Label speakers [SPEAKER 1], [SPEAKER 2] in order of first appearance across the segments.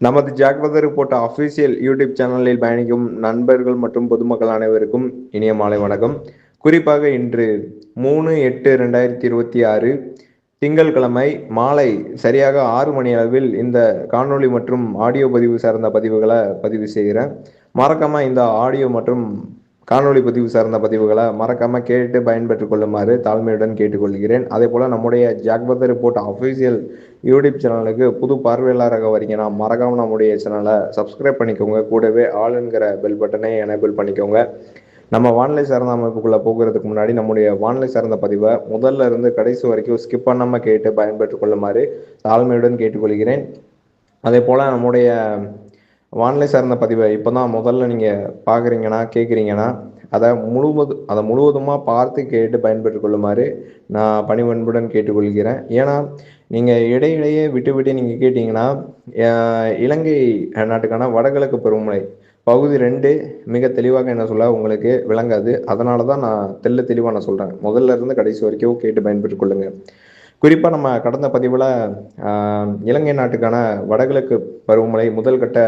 [SPEAKER 1] நமது ஜாக்வதர் report official YouTube சேனலில் பயணிக்கும் நண்பர்கள் மற்றும் பொதுமக்கள் அனைவருக்கும் இனிய மாலை வணக்கம். குறிப்பாக இன்று 3/8/2026 திங்கட்கிழமை மாலை சரியாக 6 மணி அளவில் இந்த காணொளி மற்றும் ஆடியோ பதிவு சார்ந்த பதிவுகளை பதிவு செய்கிறேன். மறக்காம இந்த ஆடியோ மற்றும் காணொளி பதிவு சார்ந்த பதிவுகளை மறக்காம கேட்டு பயன்பெற்றுக் கொள்ளுமாறு தாழ்மையுடன் கேட்டுக்கொள்கிறேன். அதே போல நம்முடைய ஜாக்வதர் ரிப்போர்ட் அஃபீஷியல் யூடியூப் சேனலுக்கு புது பார்வையாளராக வரீங்கன்னா மறக்காம நம்முடைய சேனலை சப்ஸ்கிரைப் பண்ணிக்கோங்க. கூடவே ஆல் என்கிற பெல் பட்டனை எனேபிள் பண்ணிக்கோங்க. நம்ம வானிலை சார்ந்த அமைப்புக்குள்ள போகிறதுக்கு முன்னாடி நம்முடைய வானிலை சார்ந்த பதிவை முதல்ல இருந்து கடைசி வரைக்கும் ஸ்கிப் பண்ணாம கேட்டு பயன்பெற்றுக் கொள்ளுமாறு தாழ்மையுடன் கேட்டுக்கொள்கிறேன். அதே போல நம்முடைய வானிலை சார்ந்த பதிவை இப்போதான் முதல்ல நீங்கள் பார்க்குறீங்கன்னா கேட்குறீங்கன்னா அதை முழுவதுமாக பார்த்து கேட்டு பயன்பெற்றுக் கொள்ளுமாறு நான் பணிவன்புடன் கேட்டுக்கொள்கிறேன். ஏன்னா நீங்கள் இடையிடையே விட்டு விட்டு நீங்கள் கேட்டிங்கன்னா இலங்கை நாட்டுக்கான வடகிழக்கு பருவமழை பகுதி 2 மிக தெளிவாக என்ன சொல்ல உங்களுக்கு விளங்காது. அதனால தான் நான் தெளிவாக நான் சொல்கிறேன். முதல்ல இருந்து கடைசி வரைக்கும் கேட்டு பயன்பெற்றுக் கொள்ளுங்க. குறிப்பாக நம்ம கடந்த பதிவில் இலங்கை நாட்டுக்கான வடகிழக்கு பருவமழை முதல் கட்ட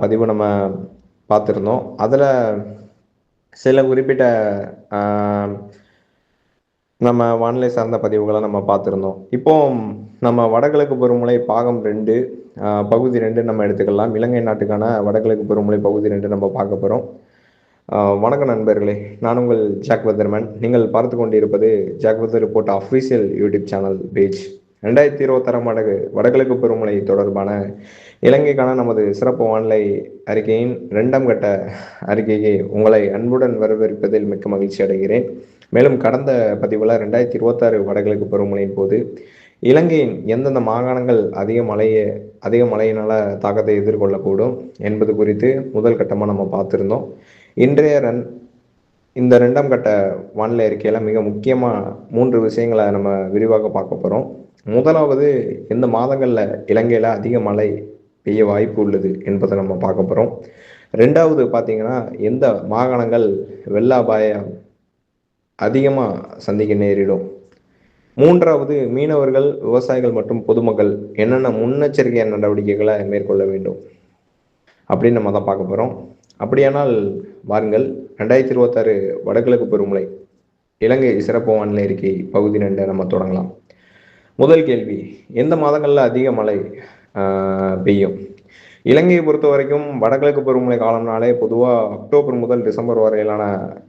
[SPEAKER 1] பதிவு நம்ம பார்த்துருந்தோம். அதில் சில குறிப்பிட்ட நம்ம வானிலை சார்ந்த பதிவுகளை நம்ம பார்த்துருந்தோம். இப்போ நம்ம வடகிழக்கு பருவமழை பாகம் 2 பகுதி 2 நம்ம எடுத்துக்கலாம். இலங்கை நாட்டுக்கான வடகிழக்கு பருவமழை பகுதி 2 நம்ம பார்க்க போகிறோம். வணக்கம் நண்பர்களே, நான் உங்கள் ஜாக்வதர்மன். நீங்கள் பார்த்து கொண்டிருப்பது ஜாக்வதர் report official YouTube channel page. 2026 வடகிழக்கு பருவமழை தொடர்பான இலங்கைக்கான நமது சிறப்பு வானிலை அறிக்கையின் 2ஆம் கட்ட அறிக்கையை உங்களை அன்புடன் வரவேற்பதில் மிக்க மகிழ்ச்சி அடைகிறேன். மேலும் கடந்த பதிவில் 2026 வடகிழக்கு பருவமழையின் போது இலங்கையின் எந்தெந்த மாகாணங்கள் அதிக மழையினால தாக்கத்தை எதிர்கொள்ளக்கூடும் என்பது குறித்து முதல் கட்டமாக நம்ம பார்த்துருந்தோம். இன்றைய இந்த 2ஆம் கட்ட வானிலை அறிக்கையில் மிக முக்கியமாக 3 விஷயங்களை நம்ம விரிவாக பார்க்க போகிறோம். முதலாவது, எந்த மாதங்களில் இலங்கையில் அதிக மழை பெய்ய வாய்ப்பு உள்ளது என்பதை நம்ம பார்க்க போகிறோம். 2வது பார்த்தீங்கன்னா, எந்த மாகாணங்கள் வெள்ள அபாயம் அதிகமாக சந்திக்க நேரிடும். 3வது, மீனவர்கள், விவசாயிகள் மற்றும் பொதுமக்கள் என்னென்ன முன்னெச்சரிக்கை நடவடிக்கைகளை மேற்கொள்ள வேண்டும் அப்படின்னு நம்ம தான் பார்க்க போகிறோம். அப்படியானால் வாருங்கள், 2026 வடகிழக்கு பருவமழை இலங்கை சிறப்பு வானிலை அறிக்கை பகுதி 2 நம்ம தொடங்கலாம். முதல் கேள்வி, எந்த மாதங்களில் அதிக மழை பெய்யும்? இலங்கையை பொறுத்த வரைக்கும் வடகிழக்கு பருவமழை காலம்னாலே பொதுவாக அக்டோபர் முதல் டிசம்பர் வரையிலான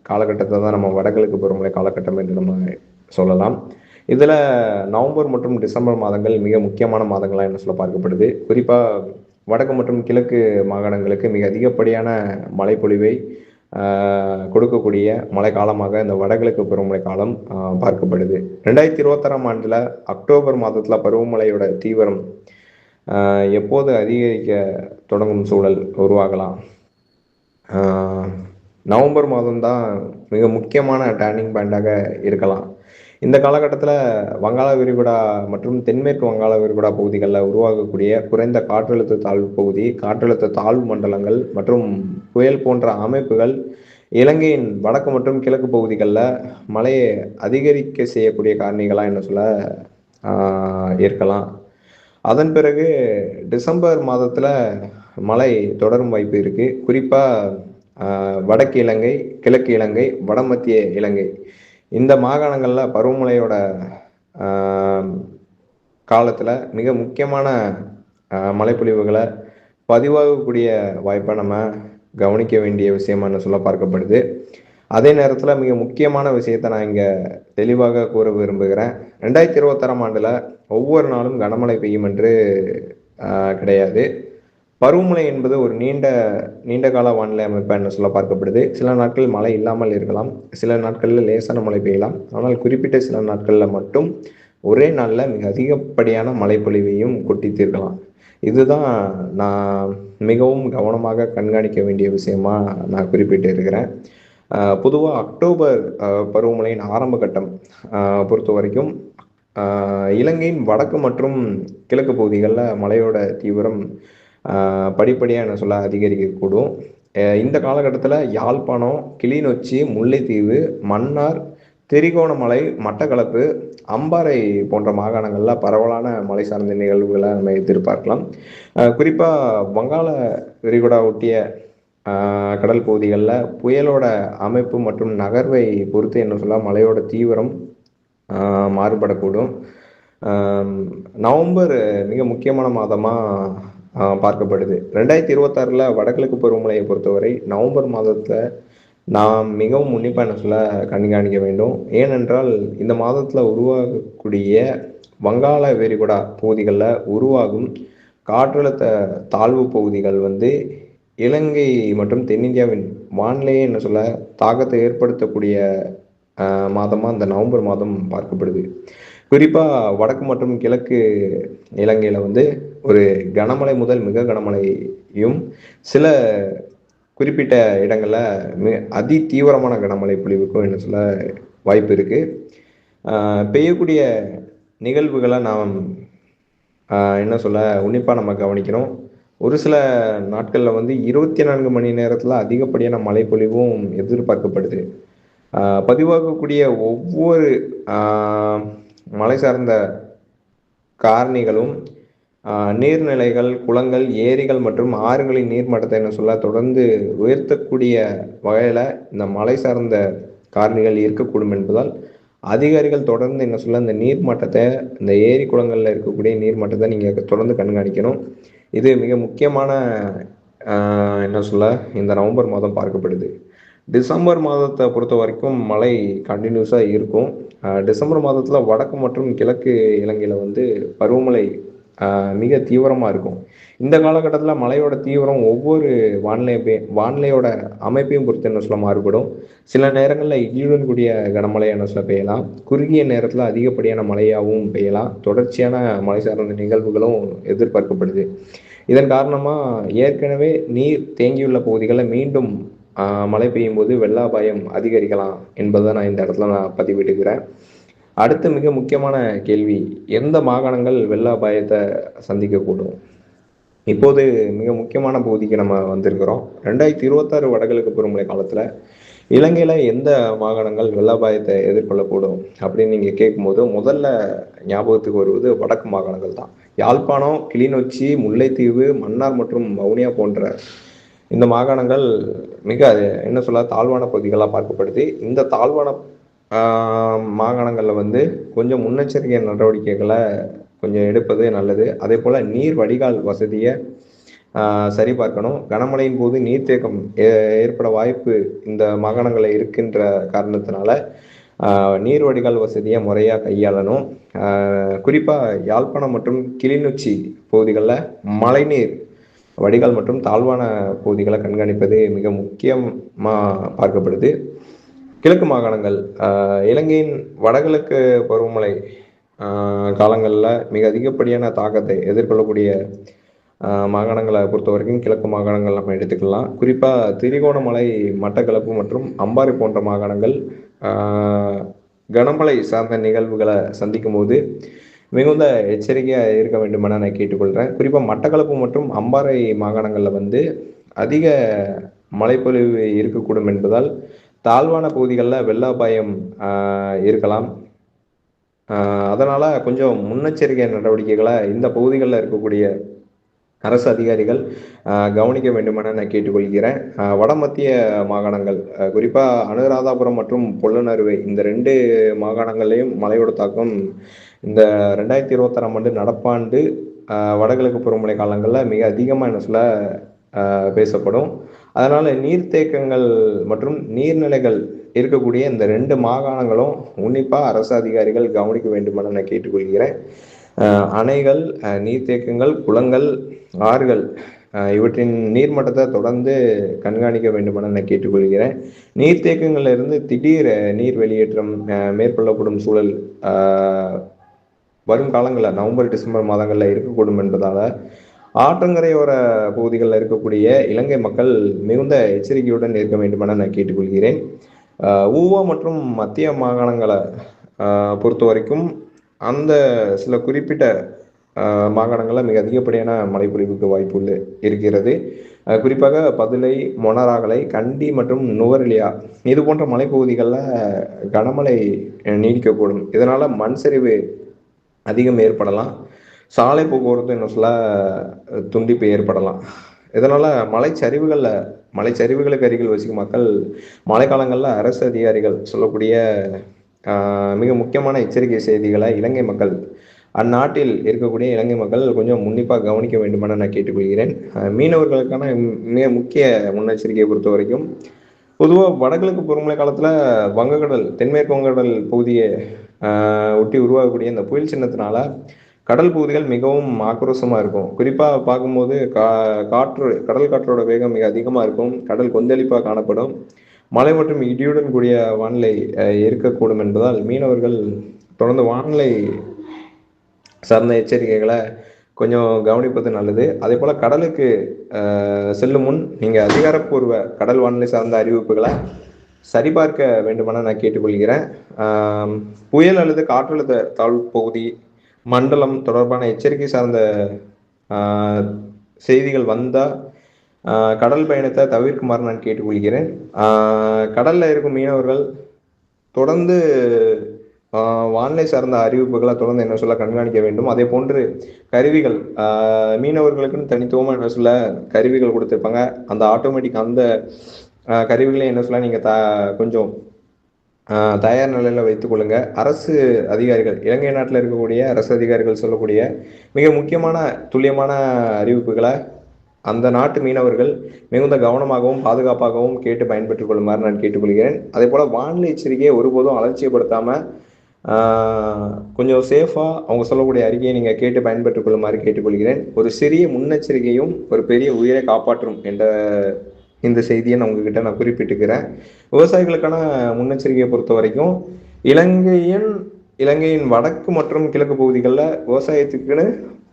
[SPEAKER 1] காலகட்டத்தை தான் நம்ம வடகிழக்கு பருவமழை காலகட்டம் என்று நம்ம சொல்லலாம். இதில் நவம்பர் மற்றும் டிசம்பர் மாதங்கள் மிக முக்கியமான மாதங்களாக என்ன சொல்ல பார்க்கப்படுது. குறிப்பாக வடக்கு மற்றும் கிழக்கு மாகாணங்களுக்கு மிக அதிகப்படியான மழைப்பொழிவை கொடுக்கக்கூடிய மழை காலமாக இந்த வடகிழக்கு பருவமழை காலம் பார்க்கப்படுது. 2026 ஆண்டில் அக்டோபர் மாதத்தில் பருவமழையோட தீவிரம் எப்போது அதிகரிக்க தொடங்கும் சூழல் உருவாகலாம்? நவம்பர் மாதம்தான் மிக முக்கியமான டேர்னிங் பாயிண்டாக இருக்கலாம். இந்த காலகட்டத்தில் வங்காள விரிகுடா மற்றும் தென்மேற்கு வங்காள விரிகுடா பகுதிகளில் உருவாகக்கூடிய குறைந்த காற்றழுத்த தாழ்வு பகுதி, காற்றழுத்த தாழ்வு மண்டலங்கள் மற்றும் புயல் போன்ற அமைப்புகள் இலங்கையின் வடக்கு மற்றும் கிழக்கு பகுதிகளில் மழையை அதிகரிக்க செய்யக்கூடிய காரணிகளாக என்ன சொல்ல இருக்கலாம். அதன் பிறகு டிசம்பர் மாதத்தில் மழை தொடரும் வாய்ப்பு இருக்குது. குறிப்பாக வடக்கு இலங்கை, கிழக்கு இலங்கை, வடமத்திய இலங்கை இந்த மாகாணங்களில் பருவமழையோட காலத்தில் மிக முக்கியமான மழைப்பொழிவுகளை பதிவாகக்கூடிய வாய்ப்பை நம்ம கவனிக்க வேண்டிய விஷயமா என்ன சொல்ல பார்க்கப்படுது. அதே நேரத்தில் மிக முக்கியமான விஷயத்தை நான் இங்கே தெளிவாக கூற விரும்புகிறேன். 2026 ஆண்டில் ஒவ்வொரு நாளும் கனமழை பெய்யும் என்று கிடையாது. பருவமழை என்பது ஒரு நீண்ட கால வானிலை அமைப்பாக என்ன சொல்ல பார்க்கப்படுது. சில நாட்கள் மழை இல்லாமல் இருக்கலாம், சில நாட்களில் லேசான மழை பெய்யலாம். ஆனால் குறிப்பிட்ட சில நாட்களில் மட்டும் ஒரே நாளில் மிக அதிகப்படியான மழைப்பொழிவையும் கொட்டி தீர்க்கலாம். இதுதான் நான் மிகவும் கவனமாக கண்காணிக்க வேண்டிய விஷயமா நான் குறிப்பிட்டு இருக்கிறேன். பொதுவாக அக்டோபர் பருவமழையின் ஆரம்ப கட்டம் பொறுத்த வரைக்கும் இலங்கையின் வடக்கு மற்றும் கிழக்கு பகுதிகளில் மழையோட தீவிரம் படிப்படியாக என்ன சொல்ல அதிகரிக்கக்கூடும். இந்த காலகட்டத்தில் யாழ்ப்பாணம், கிளிநொச்சி, முல்லைத்தீவு, மன்னார், திரிகோணமலை, மட்டக்களப்பு, அம்பாறை போன்ற மாகாணங்களில் பரவலான மழை சார்ந்த நிகழ்வுகளை நம்ம எதிர்பார்க்கலாம். குறிப்பாக வங்காள விரிகுடா ஒட்டிய கடல் பகுதிகளில் புயலோட அமைப்பு மற்றும் நகர்வை பொறுத்து என்ன சொல்ல மழையோட தீவிரம் மாறுபடக்கூடும். நவம்பர் மிக முக்கியமான மாதமாக பார்க்கப்படுது. 2026 வடகிழக்கு பருவமழையை பொறுத்தவரை நவம்பர் மாதத்தில் நாம் மிகவும் உன்னிப்பாக என்ன சொல்ல கண்காணிக்க வேண்டும். ஏனென்றால் இந்த மாதத்தில் உருவாகக்கூடிய வங்காள விரிகுடா பகுதிகளில் உருவாகும் காற்றழுத்த தாழ்வு பகுதிகள் இலங்கை மற்றும் தென்னிந்தியாவின் வானிலையை என்ன சொல்ல தாக்கத்தை ஏற்படுத்தக்கூடிய மாதமாக இந்த நவம்பர் மாதம் பார்க்கப்படுது. குறிப்பாக வடக்கு மற்றும் கிழக்கு இலங்கையில் ஒரு கனமழை முதல் மிக கனமழையும், சில குறிப்பிட்ட இடங்களில் அதி தீவிரமான கனமழை பொழிவுக்கும் என்ன சொல்ல வாய்ப்பு இருக்கு. பெய்யக்கூடிய நிகழ்வுகளை நாம் என்ன சொல்ல உன்னிப்பாக நம்ம கவனிக்கணும். ஒரு சில நாட்களில் 24 மணி நேரத்தில் அதிகப்படியான மழை பொழிவும் எதிர்பார்க்கப்படுது. பதிவாகக்கூடிய ஒவ்வொரு மழை சார்ந்த காரணிகளும் நீர்நிலைகள், குளங்கள், ஏரிகள் மற்றும் ஆறுகளின் நீர்மட்டத்தை என்ன சொல்ல தொடர்ந்து உயர்த்தக்கூடிய வகையில் இந்த மழை சார்ந்த காரணிகள் இருக்கக்கூடும் என்பதால் அதிகாரிகள் தொடர்ந்து என்ன சொல்ல இந்த நீர்மட்டத்தை, இந்த ஏரி குளங்களில் இருக்கக்கூடிய நீர்மட்டத்தை நீங்கள் தொடர்ந்து கண்காணிக்கணும். இது மிக முக்கியமான என்ன சொல்ல இந்த நவம்பர் மாதம் பார்க்கப்படுது. டிசம்பர் மாதத்தை பொறுத்த வரைக்கும் மழை கண்டினியூஸாக இருக்கும். டிசம்பர் மாதத்தில் வடக்கு மற்றும் கிழக்கு இலங்கையில் பருவமழை மிக தீவிரமாக இருக்கும். இந்த காலகட்டத்தில் மழையோட தீவிரம் ஒவ்வொரு வானிலையோட அமைப்பையும் பொறுத்து என்ன சொல்ல மாறுபடும். சில நேரங்களில் இடியுடன் கூடிய கனமழை என்ன சொல்ல பெய்யலாம். குறுகிய நேரத்தில் அதிகப்படியான மழையாகவும் பெய்யலாம். தொடர்ச்சியான மழை சார்ந்த நிகழ்வுகளும் எதிர்பார்க்கப்படுது. இதன் காரணமாக ஏற்கனவே நீர் தேங்கியுள்ள பகுதிகளில் மீண்டும் மழை பெய்யும் போது வெள்ள அபாயம் அதிகரிக்கலாம் என்பதை நான் இந்த இடத்துல பதிவிட்டுக்கிறேன். அடுத்து மிக முக்கியமான கேள்வி, எந்த மாகாணங்கள் வெள்ள அபாயத்தை சந்திக்கக்கூடும்? இப்போது மிக முக்கியமான பகுதிக்கு நம்ம வந்திருக்கிறோம். 2026 வடகிழக்கு பருவமழை காலத்தில் இலங்கையில் எந்த மாகாணங்கள் வெள்ள அபாயத்தை எதிர்கொள்ளக்கூடும் அப்படின்னு நீங்கள் கேட்கும்போது முதல்ல ஞாபகத்துக்கு வருவது வடக்கு மாகாணங்கள் தான். யாழ்ப்பாணம், கிளிநொச்சி, முல்லைத்தீவு, மன்னார் மற்றும் வவுனியா போன்ற இந்த மாகாணங்கள் மிக என்ன சொல்ல தாழ்வான பகுதிகளாக பார்க்கப்படுது. இந்த தாழ்வான மாகாணங்களில் கொஞ்சம் முன்னெச்சரிக்கை நடவடிக்கைகளை கொஞ்சம் எடுப்பது நல்லது. அதே போல் நீர் வடிகால் வசதியை சரிபார்க்கணும். கனமழையின் போது நீர்த்தேக்கம் ஏற்பட வாய்ப்பு இந்த மாகாணங்களில் இருக்கின்ற காரணத்தினால நீர் வடிகால் வசதியை முறையாக கையாளணும். குறிப்பாக யாழ்ப்பாணம் மற்றும் கிளிநொச்சி பகுதிகளில் மழைநீர் வடிகால் மற்றும் தாழ்வான பகுதிகளை கண்காணிப்பது மிக முக்கியமாக பார்க்கப்படுது. கிழக்கு மாகாணங்கள் இலங்கையின் வடகிழக்கு பருவமழை காலங்களில் மிக அதிகப்படியான தாக்கத்தை எதிர்கொள்ளக்கூடிய மாகாணங்களை பொறுத்த வரைக்கும் கிழக்கு மாகாணங்கள் நம்ம எடுத்துக்கலாம். குறிப்பாக திரிகோணமலை, மட்டக்களப்பு மற்றும் அம்பாறை போன்ற மாகாணங்கள் கனமழை சார்ந்த நிகழ்வுகளை சந்திக்கும் போது மிகுந்த எச்சரிக்கையாக இருக்க வேண்டுமென நான் கேட்டுக்கொள்கிறேன். குறிப்பாக மட்டக்களப்பு மற்றும் அம்பாறை மாகாணங்களில் அதிக மழைப்பொழிவு இருக்கக்கூடும் என்பதால் தாழ்வான பகுதிகளில் வெள்ள அபாயம் இருக்கலாம். அதனால் கொஞ்சம் முன்னெச்சரிக்கை நடவடிக்கைகளை இந்த பகுதிகளில் இருக்கக்கூடிய அரசு அதிகாரிகள் கவனிக்க வேண்டுமென நான் கேட்டுக்கொள்கிறேன். வடமத்திய மாகாணங்கள் குறிப்பாக அனுராதாபுரம் மற்றும் பொல்லனறுவை இந்த 2 மாகாணங்களையும் மழையோட தாக்கம் இந்த 2026ஆம் ஆண்டு நடப்பாண்டு வடகிழக்கு பருவமழை காலங்களில் மிக அதிகமாக என்ன சொல்ல பேசப்படும். அதனால் நீர்த்தேக்கங்கள் மற்றும் நீர்நிலைகள் இருக்கக்கூடிய இந்த 2 மாகாணங்களும் உன்னிப்பாக அரசு அதிகாரிகள் கவனிக்க வேண்டுமென நான் கேட்டுக்கொள்கிறேன். அணைகள், நீர்த்தேக்கங்கள், குளங்கள், ஆறுகள் இவற்றின் நீர்மட்டத்தை தொடர்ந்து கண்காணிக்க வேண்டுமென நான் கேட்டுக்கொள்கிறேன். நீர்த்தேக்கங்கள்ல இருந்து திடீர் நீர் வெளியேற்றம் மேற்கொள்ளப்படும் சூழல் வரும் காலங்களில் நவம்பர், டிசம்பர் மாதங்களில் இருக்கக்கூடும் என்பதால் ஆற்றங்கரையோர பகுதிகளில் இருக்கக்கூடிய இலங்கை மக்கள் மிகுந்த எச்சரிக்கையுடன் இருக்க வேண்டுமென நான் கேட்டுக்கொள்கிறேன். ஊவா மற்றும் மத்திய மாகாணங்களை பொறுத்த வரைக்கும் அந்த சில குறிப்பிட்ட மாகாணங்களில் மிக அதிகப்படியான மழைப்பொழிவுக்கு வாய்ப்பு இருக்கிறது. குறிப்பாக பதுளை, மொனராகலை, கண்டி மற்றும் நுவரெலியா இது போன்ற மலைப்பகுதிகளில் கனமழை நீடிக்கக்கூடும். இதனால் மண் சரிவு அதிகம் ஏற்படலாம். சாலை போக்குவரத்து இன்னும் சொல்ல துண்டிப்பு ஏற்படலாம். இதனால் மலைச்சரிவுகளுக்கு அருகில் வசிக்கும் மக்கள் மழைக்காலங்களில் அரசு அதிகாரிகள் சொல்லக்கூடிய மிக முக்கியமான எச்சரிக்கை செய்திகளை இலங்கை மக்கள் அந்நாட்டில் இருக்கக்கூடிய இலங்கை மக்கள் கொஞ்சம் உன்னிப்பாக கவனிக்க வேண்டுமென நான் கேட்டுக்கொள்கிறேன். மீனவர்களுக்கான மிக முக்கிய முன்னெச்சரிக்கையை பொறுத்த வரைக்கும் பொதுவாக வடகிழக்கு பருவமழை காலத்தில் வங்கக்கடல், தென்மேற்கு வங்கக்கடல் பகுதியை ஒட்டி உருவாகக்கூடிய இந்த புயல் சின்னத்தினால கடல் பகுதிகள் மிகவும் ஆக்ரோஷமாக இருக்கும். குறிப்பாக பார்க்கும்போது கடல் காற்றோட வேகம் மிக அதிகமாக இருக்கும். கடல் கொந்தளிப்பாக காணப்படும். மழை மற்றும் இடியுடன் கூடிய வானிலை இருக்கக்கூடும் என்பதால் மீனவர்கள் தொடர்ந்து வானிலை சார்ந்த எச்சரிக்கைகளை கொஞ்சம் கவனிப்பது நல்லது. அதே போல் கடலுக்கு செல்லும் முன் நீங்கள் அதிகாரப்பூர்வ கடல் வானிலை சார்ந்த அறிவிப்புகளை சரிபார்க்க வேண்டுமென நான் கேட்டுக்கொள்கிறேன். புயல் அல்லது காற்றழுத்த தாழ்வு பகுதி மண்டலம் தொடர்பான எச்சரிக்கை சார்ந்த செய்திகள் வந்தால் கடல் பயணத்தை தவிர்க்குமாறு நான் கேட்டுக்கொள்கிறேன். கடலில் இருக்கும் மீனவர்கள் தொடர்ந்து வானிலை சார்ந்த அறிவிப்புகளை தொடர்ந்து என்ன சொல்ல கண்காணிக்க வேண்டும். அதே போன்று கருவிகள், மீனவர்களுக்குன்னு தனித்துவமாக என்ன சொல்ல கருவிகள் கொடுத்துருப்பாங்க. அந்த ஆட்டோமேட்டிக் அந்த கருவிகளை என்ன சொல்ல நீங்கள் கொஞ்சம் தயார் நிலையில் வைத்துக் கொள்ளுங்க. அரசு அதிகாரிகள், இலங்கை நாட்டில் இருக்கக்கூடிய அரசு அதிகாரிகள் சொல்லக்கூடிய மிக முக்கியமான துல்லியமான அறிவிப்புகளை அந்த நாட்டு மீனவர்கள் மிகுந்த கவனமாகவும் பாதுகாப்பாகவும் கேட்டு பயன்பெற்றுக் கொள்ளுமாறு நான் கேட்டுக்கொள்கிறேன். அதே போல் வானிலை எச்சரிக்கையை ஒருபோதும் அலட்சியப்படுத்தாமல் கொஞ்சம் சேஃபாக அவங்க சொல்லக்கூடிய அறிக்கையை நீங்கள் கேட்டு பயன்பெற்றுக் கொள்ளுமாறு கேட்டுக்கொள்கிறேன். ஒரு சிறிய முன்னெச்சரிக்கையும் ஒரு பெரிய உயிரை காப்பாற்றும் என்ற இந்த செய்தியை நான் உங்ககிட்ட நான் குறிப்பிட்டுக்கிறேன். விவசாயிகளுக்கான முன்னெச்சரிக்கையை பொறுத்த வரைக்கும் இலங்கையின் வடக்கு மற்றும் கிழக்கு பகுதிகளில் விவசாயத்துக்குன்னு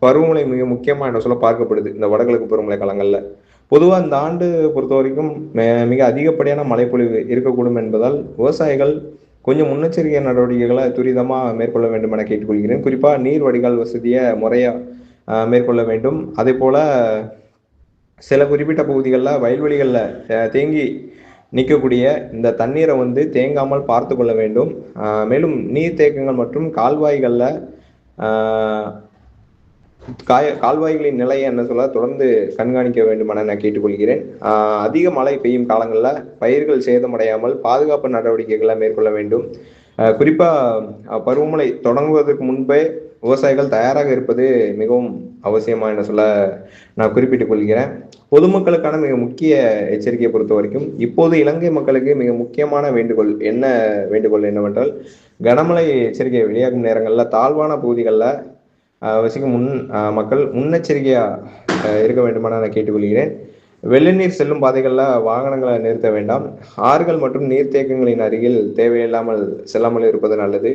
[SPEAKER 1] பருவமழை மிக முக்கியமாக என்ன சொல்ல பார்க்கப்படுது. இந்த வடகிழக்கு பருவமழை காலங்களில் பொதுவாக இந்த ஆண்டு பொறுத்த வரைக்கும் மிக அதிகப்படியான மழைப்பொழிவு இருக்கக்கூடும் என்பதால் விவசாயிகள் கொஞ்சம் முன்னெச்சரிக்கை நடவடிக்கைகளை துரிதமாக மேற்கொள்ள வேண்டும் என கேட்டுக்கொள்கிறேன். குறிப்பாக நீர் வடிகால் வசதியை முறையாக மேற்கொள்ள வேண்டும். அதே போல் சில குறிப்பிட்ட பகுதிகளில் வயல்வெளிகளில் தேங்கி நிற்கக்கூடிய இந்த தண்ணீரை தேங்காமல் பார்த்து கொள்ள வேண்டும். மேலும் நீர்த்தேக்கங்கள் மற்றும் கால்வாய்களின் நிலையை என்ன சொல்ல தொடர்ந்து கண்காணிக்க வேண்டும் என நான் கேட்டுக்கொள்கிறேன். அதிக மழை பெய்யும் காலங்களில் பயிர்கள் சேதமடையாமல் பாதுகாப்பு நடவடிக்கைகளை மேற்கொள்ள வேண்டும். குறிப்பாக பருவமழை தொடங்குவதற்கு முன்பே விவசாயிகள் தயாராக இருப்பது மிகவும் அவசியமாக என்ன சொல்ல நான் குறிப்பிட்டுக் கொள்கிறேன். பொதுமக்களுக்கான மிக முக்கிய எச்சரிக்கையை பொறுத்த வரைக்கும் இப்போது இலங்கை மக்களுக்கு மிக முக்கியமான வேண்டுகோள் என்னவென்றால் கனமழை எச்சரிக்கை வெளியாகும் நேரங்களில் தாழ்வான பகுதிகளில் வசிக்கும் மக்கள் முன்னெச்சரிக்கையாக இருக்க வேண்டுமென நான் கேட்டுக்கொள்கிறேன். வெள்ளநீர் செல்லும் பாதைகளில் வாகனங்களை நிறுத்த வேண்டாம். ஆறுகள் மற்றும் நீர்த்தேக்கங்களின் அருகில் தேவையில்லாமல் செல்லாமல் இருப்பது நல்லது.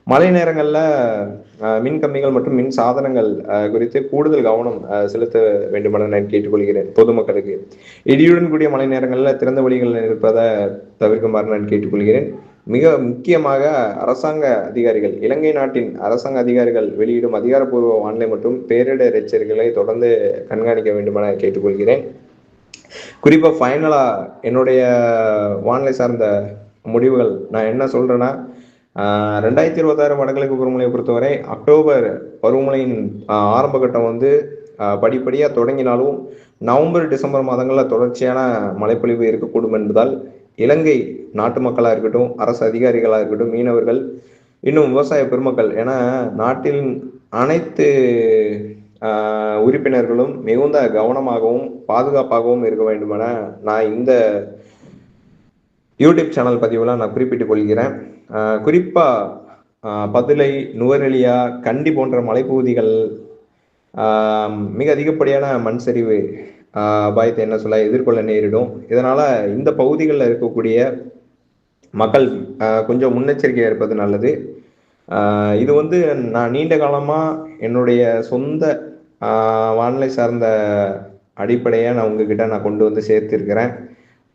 [SPEAKER 1] மழை நேரங்களில் மின் கம்பிகள் மற்றும் மின் சாதனங்கள் குறித்து கூடுதல் கவனம் செலுத்த வேண்டுமென நான் கேட்டுக்கொள்கிறேன். பொதுமக்களுக்கு இடியுடன் கூடிய மழை நேரங்களில் திறந்த வழிகளில் இருப்பதை தவிர்க்குமாறு நான் கேட்டுக்கொள்கிறேன். மிக முக்கியமாக அரசாங்க அதிகாரிகள், இலங்கை நாட்டின் அரசாங்க அதிகாரிகள் வெளியிடும் அதிகாரப்பூர்வ வானிலை மற்றும் பேரிடர் எச்சரிக்கைகளை தொடர்ந்து கண்காணிக்க வேண்டுமென கேட்டுக்கொள்கிறேன். குறிப்பாக ஃபைனலாக என்னுடைய வானிலை சார்ந்த முடிவுகள் நான் என்ன சொல்கிறேன்னா, 2026 வடகிழக்கு பருவமழையை பொறுத்தவரை அக்டோபர் பருவமழையின் ஆரம்ப கட்டம் படிப்படியாக தொடங்கினாலும் நவம்பர் டிசம்பர் மாதங்களில் தொடர்ச்சியான மழைப்பொழிவு இருக்கக்கூடும் என்பதால் இலங்கை நாட்டு மக்களாக இருக்கட்டும், அரசு அதிகாரிகளாக இருக்கட்டும், மீனவர்கள், இன்னும் விவசாய பெருமக்கள் என நாட்டின் அனைத்து உறுப்பினர்களும் மிகுந்த கவனமாகவும் பாதுகாப்பாகவும் இருக்க வேண்டுமென நான் இந்த யூடியூப் சேனல் பதிவில் நான் குறிப்பிட்டுக் கொள்கிறேன். குறிப்பாக பதுளை, நுவரெலியா, கண்டி போன்ற மலைப்பகுதிகள் மிக அதிகப்படியான மண் சரிவு அபாயத்தை என்ன சொல்ல எதிர்கொள்ள நேரிடும். இதனால் இந்த பகுதிகளில் இருக்கக்கூடிய மக்கள் கொஞ்சம் முன்னெச்சரிக்கையாக இருப்பது நல்லது. இது நான் நீண்ட காலமாக என்னுடைய சொந்த வானிலை சார்ந்த அடிப்படையை நான் உங்ககிட்ட நான் கொண்டு சேர்த்திருக்கிறேன்.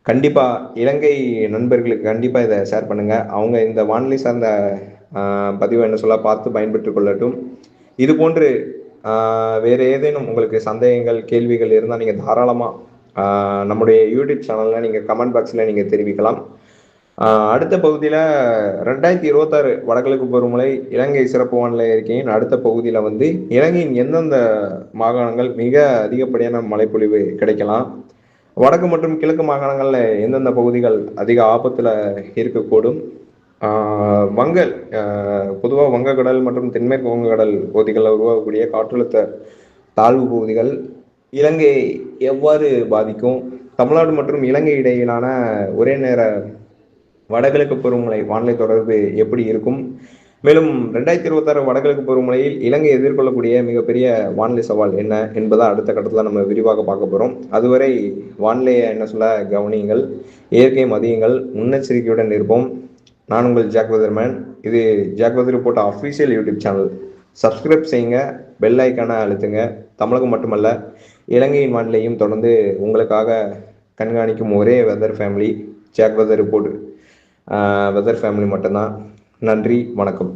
[SPEAKER 1] கண்டிப்பாக இலங்கை நண்பர்களுக்கு கண்டிப்பாக இதை ஷேர் பண்ணுங்கள். அவங்க இந்த வானிலை சார்ந்த பதிவை என்ன சொல்ல பார்த்து பயன்பெற்று கொள்ளட்டும். இது போன்று வேறு ஏதேனும் உங்களுக்கு சந்தேகங்கள் கேள்விகள் இருந்தால் நீங்கள் தாராளமாக நம்முடைய யூடியூப் சேனலில் நீங்கள் கமெண்ட் பாக்ஸில் நீங்கள் தெரிவிக்கலாம். அடுத்த பகுதியில் 2026 வடகிழக்கு பருவமழை இலங்கை சிறப்பு வானிலை அறிக்கையின் அடுத்த பகுதியில் வந்து இலங்கையின் எந்தெந்த மாகாணங்கள் மிக அதிகப்படியான மழைப்பொழிவு கிடைக்கலாம், வடக்கு மற்றும் கிழக்கு மாகாணங்களில் எந்தெந்த பகுதிகள் அதிக ஆபத்தில் இருக்கக்கூடும், வங்கல் பொதுவாக வங்கக்கடல் மற்றும் தென்மேற்கு வங்கக்கடல் பகுதிகளில் உருவாகக்கூடிய காற்றழுத்த தாழ்வு பகுதிகள் இலங்கையை எவ்வாறு பாதிக்கும், தமிழ்நாடு மற்றும் இலங்கை இடையிலான ஒரே நேர வடகிழக்கு பருவமழை வானிலை தொடர்பு எப்படி இருக்கும், மேலும் 2026 வடகிழக்கு பருவமழையில் இலங்கை எதிர்கொள்ளக்கூடிய மிகப்பெரிய வானிலை சவால் என்ன என்பதை அடுத்த கட்டத்தில் நம்ம விரிவாக பார்க்க போகிறோம். அதுவரை வானிலையை என்ன சொல்ல கவனியுங்கள், இயற்கை மதியங்கள், முன்னெச்சரிக்கையுடன் இருப்போம். நான் உங்கள் ஜாக் வெதர்மேன். இது Jack weather report official YouTube channel. Subscribe செய்யுங்க, பெல் ஐக்கானை அழுத்துங்க. தமிழகம் மட்டுமல்ல, இலங்கையின் வானிலையும் தொடர்ந்து உங்களுக்காக கண்காணிக்கும் ஒரே weather family Jack weather report weather family மட்டும்தான். நன்றி, வணக்கம்.